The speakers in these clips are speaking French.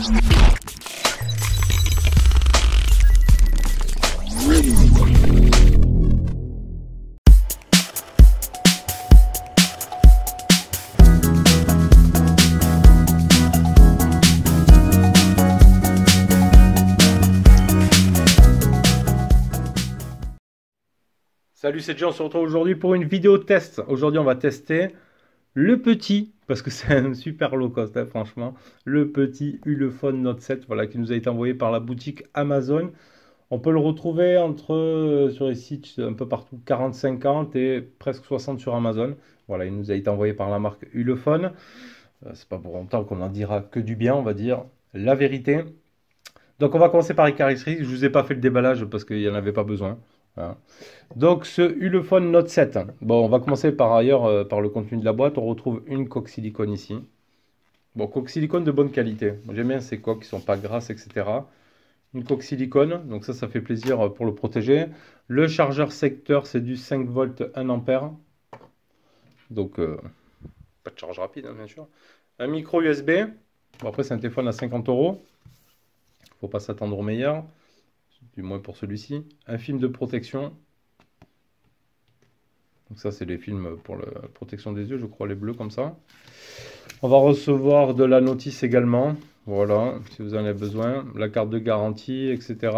Salut, c'est Jean, on se retrouve aujourd'hui pour une vidéo test. Aujourd'hui, on va tester le petit, parce que c'est un super low cost, hein, franchement, le petit Ulefone Note 7, voilà, qui nous a été envoyé par la boutique Amazon. On peut le retrouver sur les sites un peu partout, 40-50 et presque 60 sur Amazon. Voilà, il nous a été envoyé par la marque Ulefone. C'est pas pour longtemps qu'on en dira que du bien, on va dire la vérité. Donc, on va commencer par les caractéristiques. Je vous ai pas fait le déballage parce qu'il n'y en avait pas besoin. Voilà. Donc ce Ulefone Note 7, bon, on va commencer par ailleurs par le contenu de la boîte. On retrouve une coque silicone ici. Bon, coque silicone de bonne qualité. J'aime bien ces coques qui sont pas grasses, etc. Une coque silicone, donc ça fait plaisir pour le protéger. Le chargeur secteur, c'est du 5 volts 1 ampère. Donc pas de charge rapide, hein, bien sûr. Un micro USB. Bon, après c'est un téléphone à 50 €. Faut pas s'attendre au meilleur, du moins pour celui-ci. Un film de protection. Donc ça, c'est les films pour la protection des yeux, je crois, les bleus comme ça. On va recevoir de la notice également. Voilà, si vous en avez besoin. La carte de garantie, etc.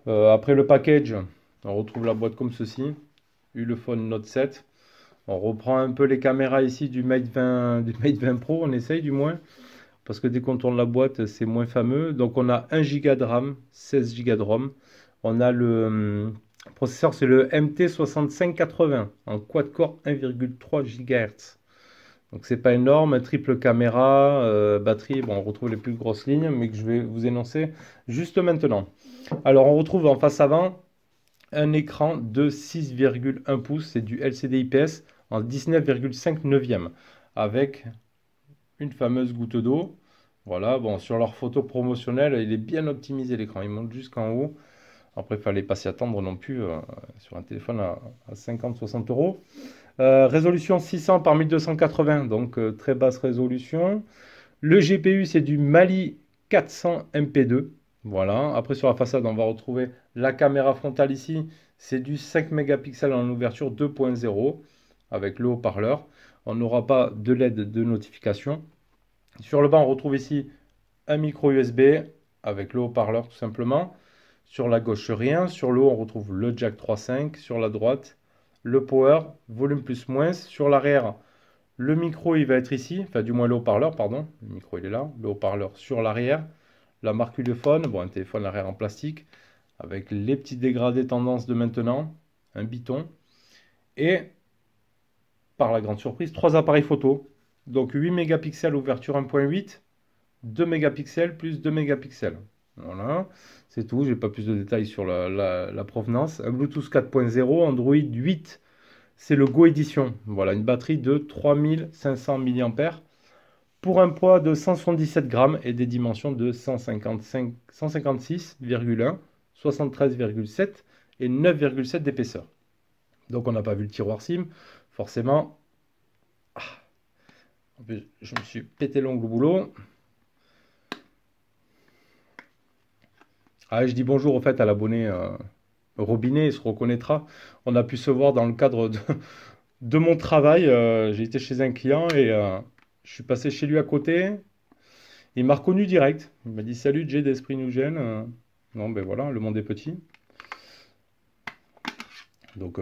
Après le package, on retrouve la boîte comme ceci. Ulefone Note 7. On reprend un peu les caméras ici du Mate 20 Pro, on essaye du moins. Parce que dès qu'on tourne la boîte, c'est moins fameux. Donc on a 1 Go de RAM, 16 Go de ROM. On a le processeur, c'est le MT6580 en quad-core 1,3 GHz. Donc c'est pas énorme, triple caméra, batterie, bon on retrouve les plus grosses lignes, mais que je vais vous énoncer juste maintenant. Alors on retrouve en face avant un écran de 6,1 pouces, c'est du LCD IPS en 19,5 neuvième, avec une fameuse goutte d'eau. Voilà, bon sur leur photo promotionnelle, il est bien optimisé l'écran, il monte jusqu'en haut. Après, il ne fallait pas s'y attendre non plus sur un téléphone à 50-60 €. Résolution 600 par 1280, donc très basse résolution. Le GPU, c'est du Mali 400 MP2. Voilà. Après, sur la façade, on va retrouver la caméra frontale ici. C'est du 5 mégapixels en ouverture 2.0 avec le haut-parleur. On n'aura pas de LED de notification. Sur le bas, on retrouve ici un micro USB avec le haut-parleur tout simplement. Sur la gauche, rien. Sur le haut, on retrouve le jack 3.5. Sur la droite, le power, volume plus moins. Sur l'arrière, le micro, il va être ici. Enfin, du moins le haut-parleur, pardon. Le micro, il est là. Le haut-parleur sur l'arrière. La marque Ulefone. Bon, un téléphone arrière en plastique. Avec les petits dégradés tendance de maintenant. Un biton. Et, par la grande surprise, 3 appareils photo. Donc, 8 mégapixels ouverture 1.8. 2 mégapixels plus 2 mégapixels. Voilà, c'est tout. J'ai pas plus de détails sur la provenance. Un Bluetooth 4.0, Android 8, c'est le Go Edition. Voilà, une batterie de 3500 mAh pour un poids de 177 grammes et des dimensions de 156,1, 73,7 et 9,7 d'épaisseur. Donc on n'a pas vu le tiroir SIM, forcément. En plus, je me suis pété l'ongle au boulot. Ah, je dis bonjour au fait à l'abonné Robinet, il se reconnaîtra. On a pu se voir dans le cadre de mon travail. J'ai été chez un client et je suis passé chez lui à côté. Il m'a reconnu direct. Il m'a dit salut Jay d'Esprit Nugent. Non, ben voilà, le monde est petit. Donc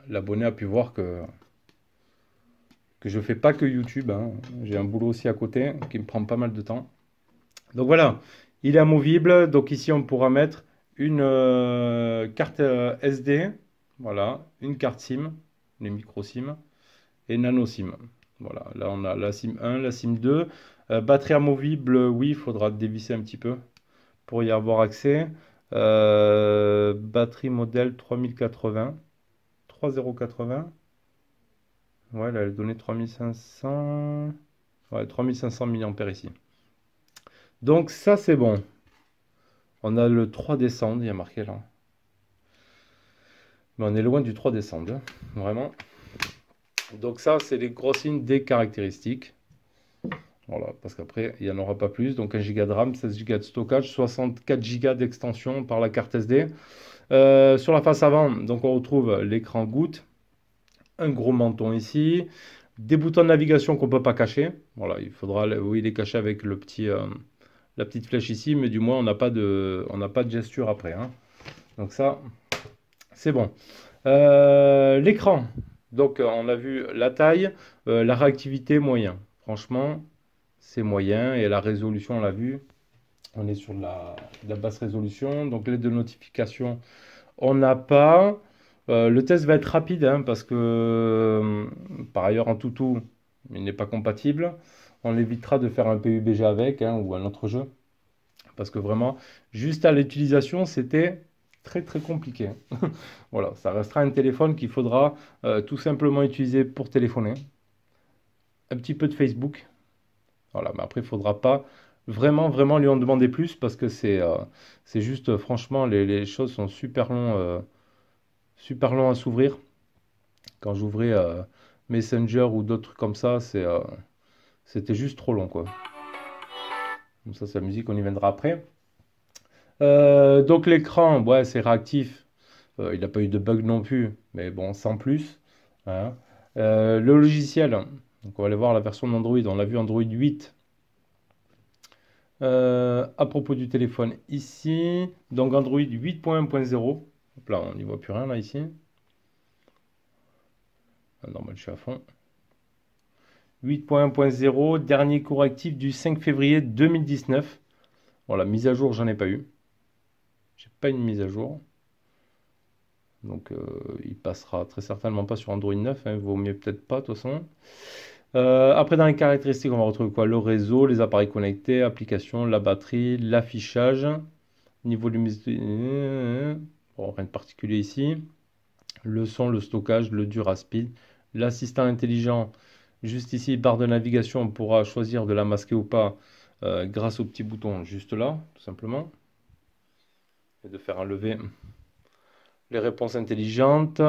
l'abonné a pu voir que je fais pas que YouTube, hein. J'ai un boulot aussi à côté qui me prend pas mal de temps. Donc voilà. Il est amovible, donc ici on pourra mettre une carte SD, voilà, une carte SIM, les micro SIM et nano SIM. Voilà, là on a la SIM 1, la SIM 2. Batterie amovible, oui, il faudra dévisser un petit peu pour y avoir accès. Batterie modèle 3080, 3080. Ouais, là, elle a donné 3500, ouais, 3500 mAh ici. Donc ça c'est bon. On a le 3 décembre, il y a marqué là. Mais on est loin du 3 décembre, hein, vraiment. Donc ça, c'est les grosses lignes des caractéristiques. Voilà, parce qu'après, il n'y en aura pas plus. Donc 1 Go de RAM, 16 Go de stockage, 64 Go d'extension par la carte SD. Sur la face avant, donc on retrouve l'écran goutte, un gros menton ici, des boutons de navigation qu'on ne peut pas cacher. Voilà, il faudra oui, les cacher avec la petite flèche ici, mais du moins on n'a pas de gesture après, hein. Donc ça, c'est bon. L'écran, donc on a vu la taille, la réactivité moyen. Franchement, c'est moyen et la résolution, on l'a vu, on est sur de la basse résolution. Donc l'aide de notification, on n'a pas. Le test va être rapide hein, parce que par ailleurs en toutou, il n'est pas compatible. On évitera de faire un PUBG avec hein, ou un autre jeu parce que vraiment, juste à l'utilisation, c'était très très compliqué. Voilà, ça restera un téléphone qu'il faudra tout simplement utiliser pour téléphoner. Un petit peu de Facebook. Voilà, mais après, il ne faudra pas vraiment lui en demander plus parce que c'est juste, franchement, les choses sont super long à s'ouvrir. Quand j'ouvrais Messenger ou d'autres trucs comme ça, c'était juste trop long, quoi. Donc ça, c'est la musique, on y viendra après. Donc l'écran, ouais, c'est réactif. Il n'a pas eu de bug non plus, mais bon, sans plus, hein. Le logiciel, donc on va aller voir la version d'Android. On a vu Android 8. À propos du téléphone ici, donc Android 8.1.0. Hop là, on n'y voit plus rien là ici. Ah, normal, je suis à fond. 8.1.0, dernier correctif du 5 février 2019. Voilà, mise à jour, j'en ai pas eu. J'ai pas une mise à jour. Donc il passera très certainement pas sur Android 9, hein, vaut mieux peut-être pas de toute façon. Après dans les caractéristiques, on va retrouver quoi? Le réseau, les appareils connectés, applications, la batterie, l'affichage, niveau luminosité, bon, rien de particulier ici. Le son, le stockage, le Duraspeed, l'assistant intelligent. Juste ici, barre de navigation, on pourra choisir de la masquer ou pas grâce au petit bouton juste là, tout simplement. Et de faire enlever les réponses intelligentes.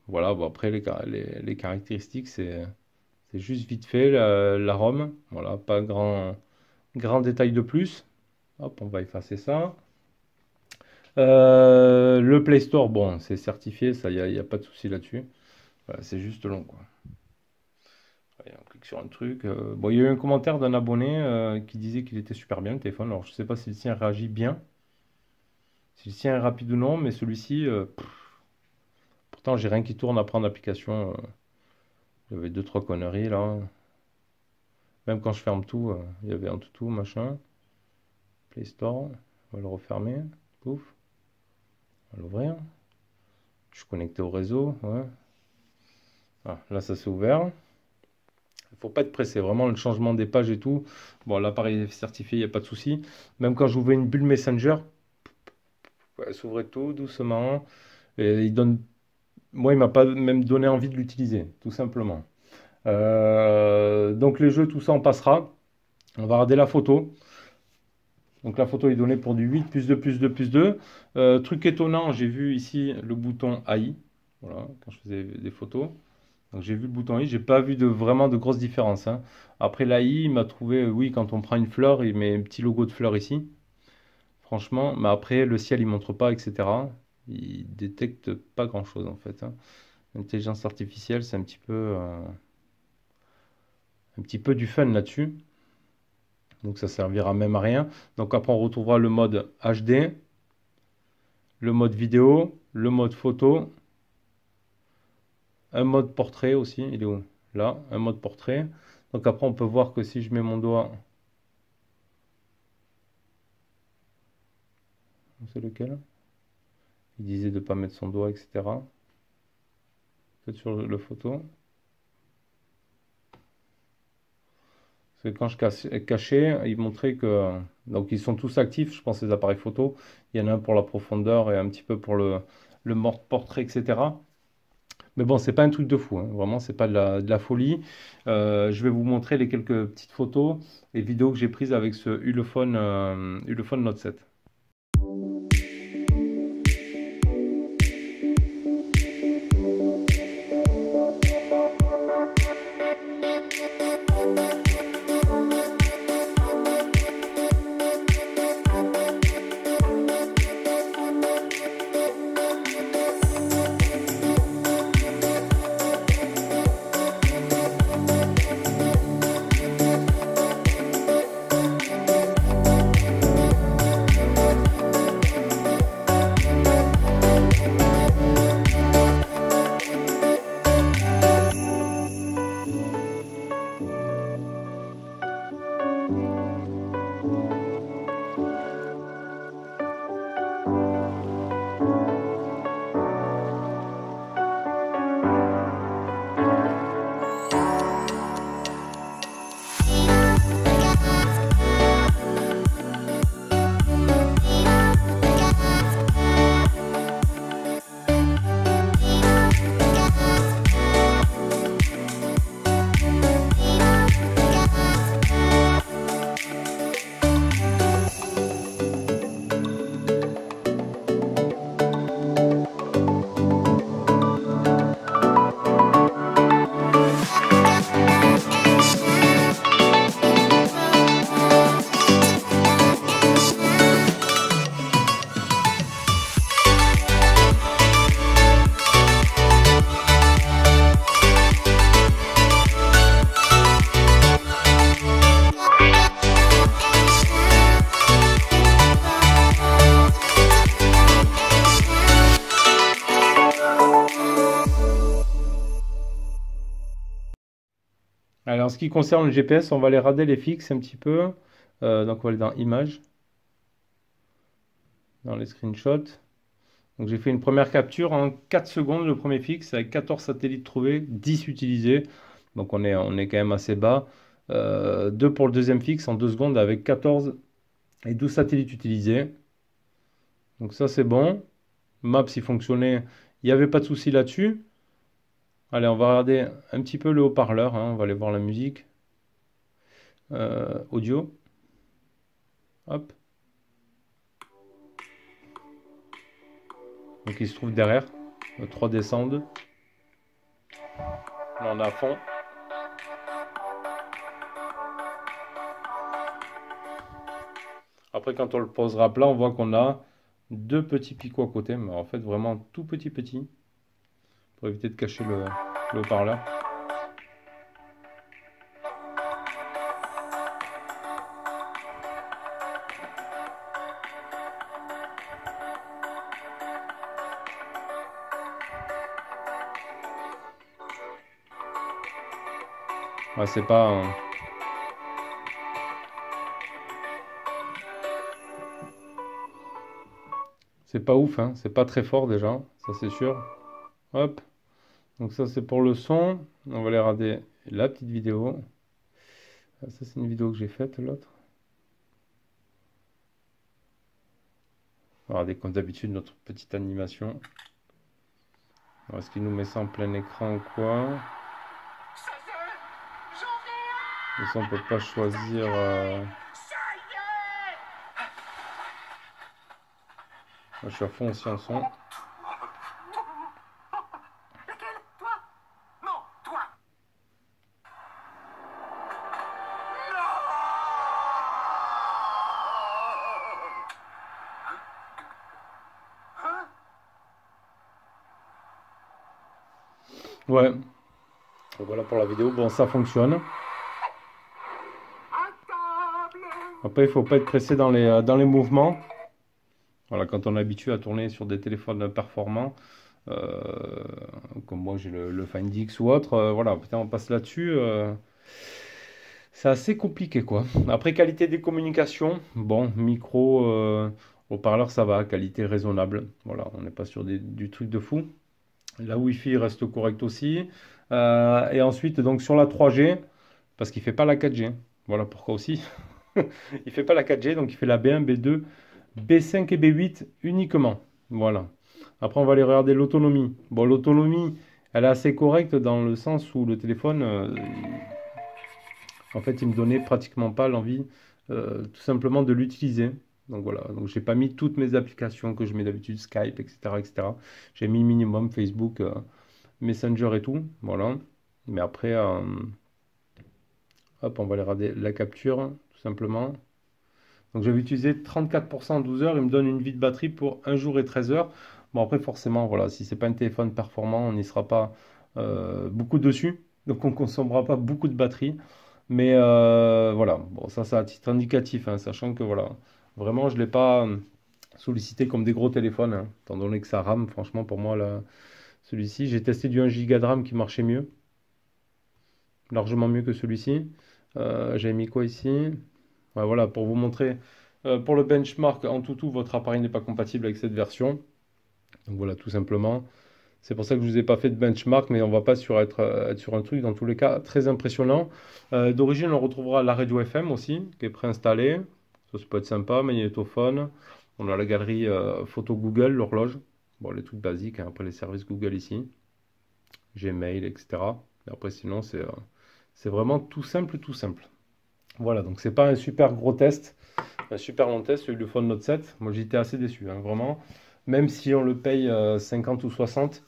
Voilà, bon, après les caractéristiques, c'est juste vite fait la ROM. Voilà, pas grand détail de plus. Hop, on va effacer ça. Le Play Store, bon, c'est certifié, ça, il n'y a pas de souci là-dessus. Voilà, c'est juste long, quoi. Allez, on clique sur un truc. Bon, il y a eu un commentaire d'un abonné qui disait qu'il était super bien le téléphone. Alors, je ne sais pas si le sien réagit bien, si le sien est rapide ou non, mais celui-ci, pourtant, j'ai rien qui tourne à prendre l'application. Il y avait deux, trois conneries là. Même quand je ferme tout, il y avait un tout machin. Play Store, on va le refermer. Pouf. On va l'ouvrir. Je suis connecté au réseau. Ouais. Ah, là, ça s'est ouvert. Il ne faut pas être pressé. Vraiment, le changement des pages et tout. Bon, l'appareil est certifié, il n'y a pas de souci. Même quand j'ouvrais une bulle Messenger, elle s'ouvrait tout doucement. Et il donne. Moi, il m'a pas même donné envie de l'utiliser, tout simplement. Donc les jeux, tout ça, on passera. On va regarder la photo. Donc la photo est donnée pour du 8, plus 2, plus 2, plus 2. Truc étonnant, j'ai vu ici le bouton AI. Voilà, quand je faisais des photos. Donc j'ai vu le bouton AI, j'ai pas vu vraiment de grosses différences, hein. Après l'AI, il m'a trouvé, oui, quand on prend une fleur, il met un petit logo de fleur ici. Franchement, mais après le ciel, il montre pas, etc. Il détecte pas grand-chose en fait, hein. L'intelligence artificielle, c'est un petit peu du fun là-dessus. Donc ça servira même à rien. Donc après on retrouvera le mode HD, le mode vidéo, le mode photo, un mode portrait aussi. Il est où? Là, un mode portrait. Donc après on peut voir que si je mets mon doigt, c'est lequel? Il disait de ne pas mettre son doigt, etc. Peut-être sur le photo. Parce que quand je cachais, il montrait que. Donc ils sont tous actifs, je pense, les appareils photo. Il y en a un pour la profondeur et un petit peu pour le mode portrait, etc. Mais bon, c'est pas un truc de fou, hein. Vraiment, c'est pas de la folie. Je vais vous montrer les quelques petites photos et vidéos que j'ai prises avec ce Ulefone Note 7. Alors, en ce qui concerne le GPS, on va les rader les fixes un petit peu. Donc, on va aller dans Images, dans les screenshots. Donc, j'ai fait une première capture en 4 secondes, le premier fixe, avec 14 satellites trouvés, 10 utilisés. Donc, on est quand même assez bas. 2 pour le deuxième fixe en 2 secondes, avec 14 et 12 satellites utilisés. Donc, ça, c'est bon. Maps, il fonctionnait. Il n'y avait pas de souci là-dessus. Allez, on va regarder un petit peu le haut-parleur, hein. On va aller voir la musique. Audio. Hop. Donc il se trouve derrière. 3D Sound. Là on est à fond. Après quand on le posera plat, on voit qu'on a 2 petits picots à côté. Mais en fait vraiment tout petit. Pour éviter de cacher le haut-parleur. Ouais, c'est pas... c'est pas ouf, hein. C'est pas très fort déjà, ça c'est sûr. Hop. Donc ça c'est pour le son. On va aller regarder la petite vidéo. Ça c'est une vidéo que j'ai faite, l'autre. On va regarder comme d'habitude notre petite animation. Est-ce qu'il nous met ça en plein écran ou quoi? Et ça on peut pas choisir... Moi, je suis à fond aussi en son. Ouais. Donc voilà pour la vidéo. Bon, ça fonctionne. Après, il faut pas être pressé dans les mouvements. Voilà, quand on est habitué à tourner sur des téléphones performants, comme moi j'ai le Find X ou autre, voilà, putain, on passe là-dessus. C'est assez compliqué, quoi. Après, qualité des communications, bon, micro, haut-parleur, ça va, qualité raisonnable. Voilà, on n'est pas sur du truc de fou. La Wi-Fi reste correct aussi. Et ensuite, donc sur la 3G, parce qu'il fait pas la 4G. Voilà pourquoi aussi. Il fait pas la 4G, donc il fait la B1, B2, B5 et B8 uniquement. Voilà. Après, on va aller regarder l'autonomie. Bon, l'autonomie, elle est assez correcte dans le sens où le téléphone, en fait, il me donnait pratiquement pas l'envie, tout simplement de l'utiliser. Donc voilà, donc j'ai pas mis toutes mes applications que je mets d'habitude, Skype, etc., etc. J'ai mis minimum Facebook, Messenger et tout, voilà. Mais après, hop, on va aller regarder la capture, tout simplement. Donc j'avais utilisé 34% en 12 heures, il me donne une vie de batterie pour 1 jour et 13 heures. Bon après forcément, voilà, si c'est pas un téléphone performant, on n'y sera pas beaucoup dessus, donc on ne consommera pas beaucoup de batterie. Mais voilà, bon ça c'est à titre indicatif, hein, sachant que voilà, vraiment je ne l'ai pas sollicité comme des gros téléphones, hein, étant donné que ça rame, franchement pour moi là, celui-ci, j'ai testé du 1 Go de RAM qui marchait mieux, largement mieux que celui-ci. J'avais mis quoi ici? Ouais, voilà, pour vous montrer, pour le benchmark, en tout, votre appareil n'est pas compatible avec cette version. Donc voilà, tout simplement. C'est pour ça que je ne vous ai pas fait de benchmark, mais on va pas être sur un truc, dans tous les cas, très impressionnant. D'origine, on retrouvera la radio FM aussi, qui est préinstallée. Ça peut être sympa, magnétophone. On a la galerie photo Google, l'horloge. Bon, les trucs basiques, hein, après les services Google ici. Gmail, etc. Et après, sinon, c'est vraiment tout simple, tout simple. Voilà, donc c'est pas un super gros test, un super long test, celui du Phone Note 7. Moi j'étais assez déçu, hein, vraiment. Même si on le paye 50 ou 60,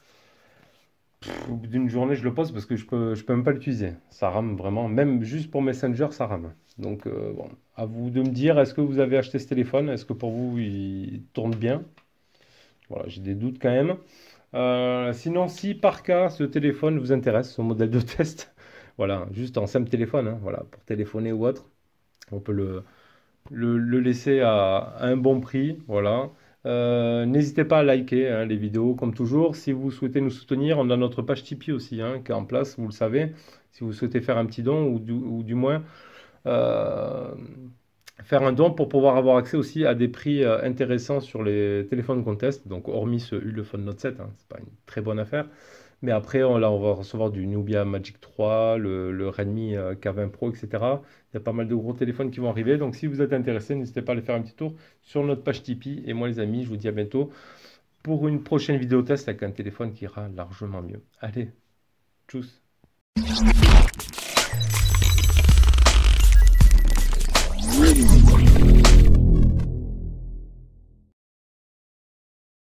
au bout d'une journée je le pose parce que je peux même pas l'utiliser. Ça rame vraiment, même juste pour Messenger ça rame. Donc bon, à vous de me dire, est-ce que vous avez acheté ce téléphone? Est-ce que pour vous il tourne bien? Voilà, j'ai des doutes quand même. Sinon, si par cas ce téléphone vous intéresse, ce modèle de test, voilà, juste en simple téléphone, hein, voilà, pour téléphoner ou autre, on peut le laisser à un bon prix, voilà. N'hésitez pas à liker hein, les vidéos, comme toujours. Si vous souhaitez nous soutenir, on a notre page Tipeee aussi, hein, qui est en place, vous le savez. Si vous souhaitez faire un petit don, ou du moins euh, faire un don pour pouvoir avoir accès aussi à des prix intéressants sur les téléphones qu'on teste. Donc, hormis ce Ulefone Note 7, hein, c'est pas une très bonne affaire. Mais après, là, on va recevoir du Nubia Magic 3, le Redmi K20 Pro, etc. Il y a pas mal de gros téléphones qui vont arriver. Donc, si vous êtes intéressé, n'hésitez pas à aller faire un petit tour sur notre page Tipeee. Et moi, les amis, je vous dis à bientôt pour une prochaine vidéo test avec un téléphone qui ira largement mieux. Allez, tchuss!